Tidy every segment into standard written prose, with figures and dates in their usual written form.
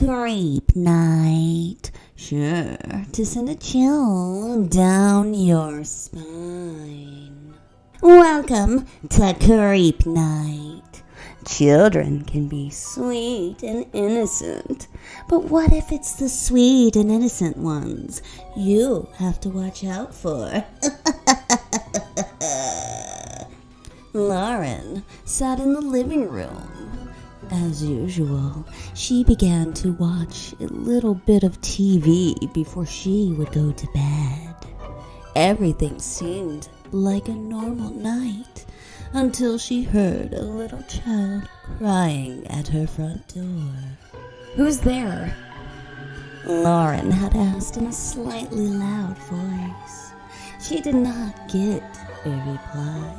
Creep night. Sure to send a chill down your spine. Welcome to Creep Night. Children can be sweet and innocent, but what if it's the sweet and innocent ones you have to watch out for? Lauren sat in the living room. As usual, she began to watch a little bit of TV before she would go to bed. Everything seemed like a normal night until she heard a little child crying at her front door. Who's there? Lauren had asked in a slightly loud voice. She did not get a reply.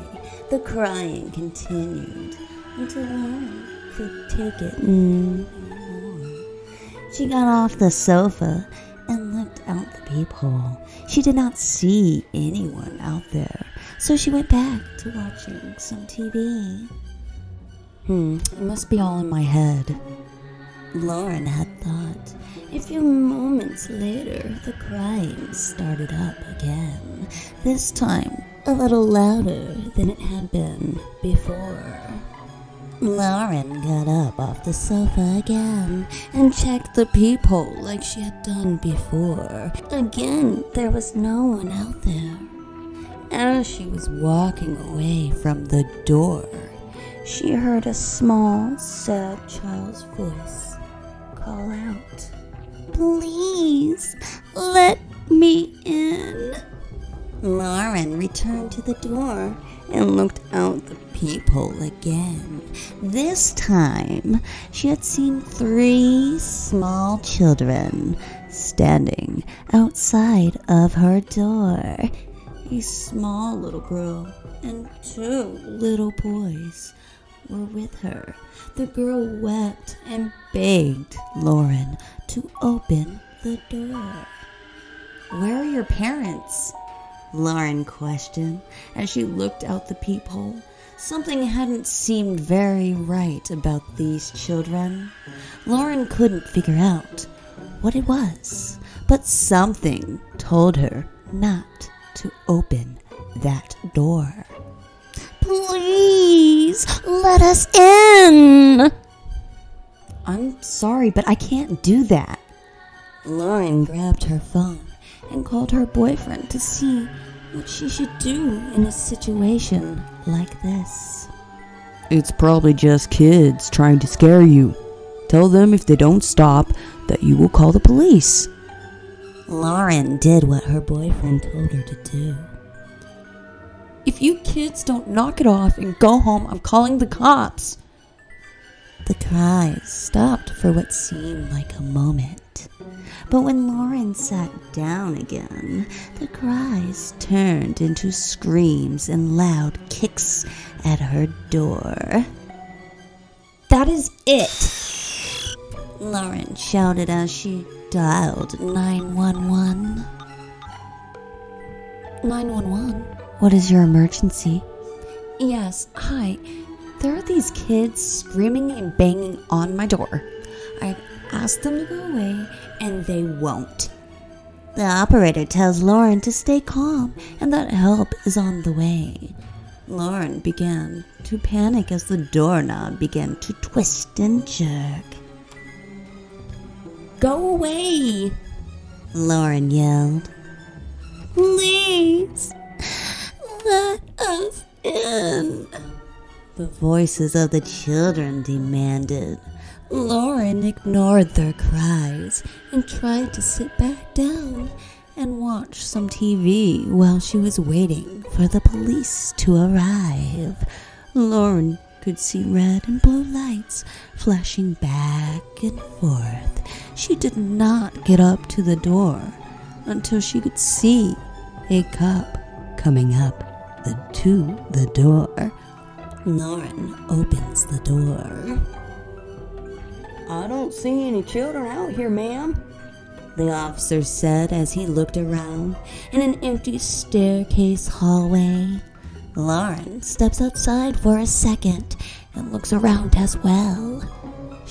The crying continued until Lauren could take it no more. She got off the sofa and looked out the peephole. She did not see anyone out there, so she went back to watching some TV. It must be all in my head, Lauren had thought. A few moments later, the crying started up again, this time a little louder than it had been before. Lauren got up off the sofa again and checked the peephole like she had done before. Again, there was no one out there. As she was walking away from the door, she heard a small, sad child's voice call out, "Please, let me in." Lauren returned to the door and looked out the peephole again. This time, she had seen 3 small children standing outside of her door. A small little girl and 2 little boys were with her. The girl wept and begged Lauren to open the door. "Where are your parents?" Lauren questioned as she looked out the peephole. Something hadn't seemed very right about these children. Lauren couldn't figure out what it was, but something told her not to open that door. "Please, let us in!" "I'm sorry, but I can't do that." Lauren grabbed her phone and called her boyfriend to see what she should do in a situation like this. "It's probably just kids trying to scare you. Tell them if they don't stop that you will call the police." Lauren did what her boyfriend told her to do. If you kids don't knock it off and go home, I'm calling the cops. The cries stopped for what seemed like a moment. But when Lauren sat down again, the cries turned into screams and loud kicks at her door. "That is it!" Lauren shouted as she dialed 911. 911? What is your emergency? Yes, hi. There are these kids screaming and banging on my door. I've asked them to go away, and they won't. The operator tells Lauren to stay calm and that help is on the way. Lauren began to panic as the doorknob began to twist and jerk. "Go away!" Lauren yelled. "Please, let us in," the voices of the children demanded. Lauren ignored their cries and tried to sit back down and watch some TV while she was waiting for the police to arrive. Lauren could see red and blue lights flashing back and forth. She did not get up to the door until she could see a cop coming up to the door. Lauren opens the door. "I don't see any children out here, ma'am," the officer said as he looked around in an empty staircase hallway. Lauren steps outside for a second and looks around as well.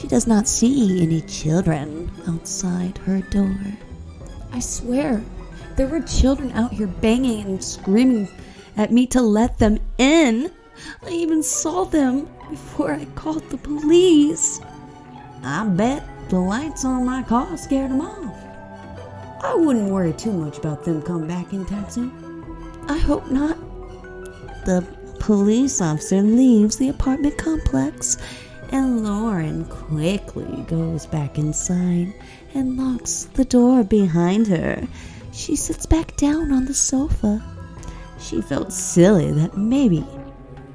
She does not see any children outside her door. I swear, there were children out here banging and screaming at me to let them in. I even saw them before I called the police. I bet the lights on my car scared them off. I wouldn't worry too much about them coming back anytime soon. I hope not. The police officer leaves the apartment complex, and Lauren quickly goes back inside and locks the door behind her. She sits back down on the sofa. She felt silly that maybe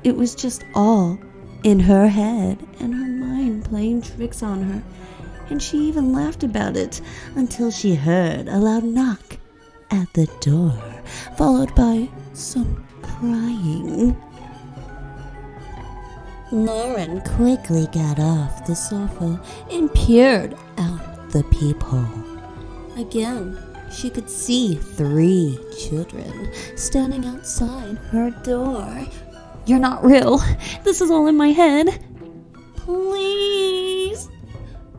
it was just all in her head and her mind playing tricks on her, and she even laughed about it until she heard a loud knock at the door, followed by some crying. Lauren quickly got off the sofa and peered out the peephole. Again, she could see 3 children standing outside her door. You're not real. This is all in my head. Please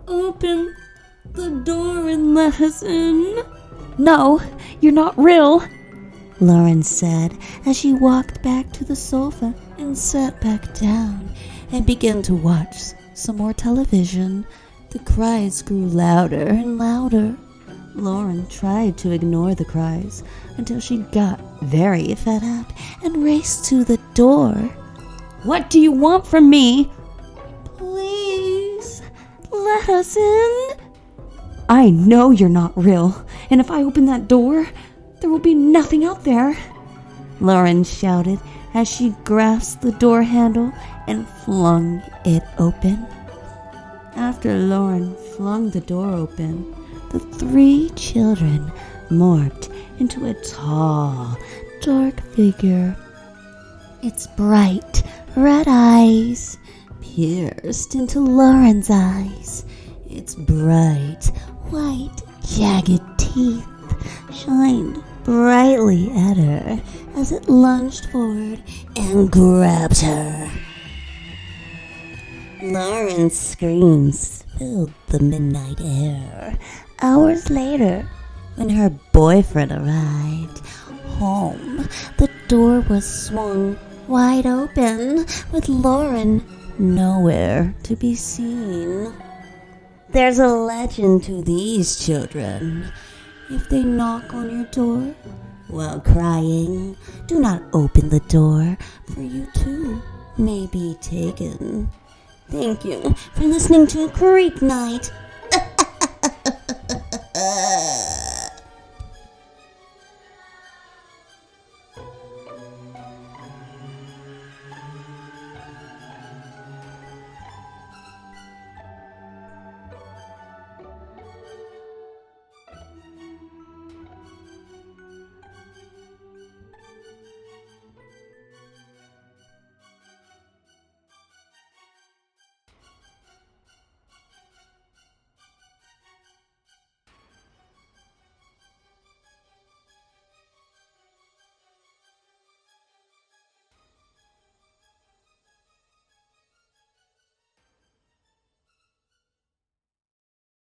open the door and let us in. No, you're not real. Lauren said as she walked back to the sofa and sat back down and began to watch some more television. The cries grew louder and louder. Lauren tried to ignore the cries until she got very fed up and raced to the door. What do you want from me? Please let us in. I know you're not real, and if I open that door, there will be nothing out there. Lauren shouted as she grasped the door handle and flung it open. After Lauren flung the door open, the 3 children morphed into a tall, dark figure. Its bright, red eyes pierced into Lauren's eyes. Its bright, white, jagged teeth shined brightly at her as it lunged forward and grabbed her. Lauren's screams filled the midnight air. Hours later, when her boyfriend arrived home, the door was swung wide open, with Lauren nowhere to be seen. There's a legend to these children. If they knock on your door while crying, do not open the door, for you too may be taken. Thank you for listening to Creep Night.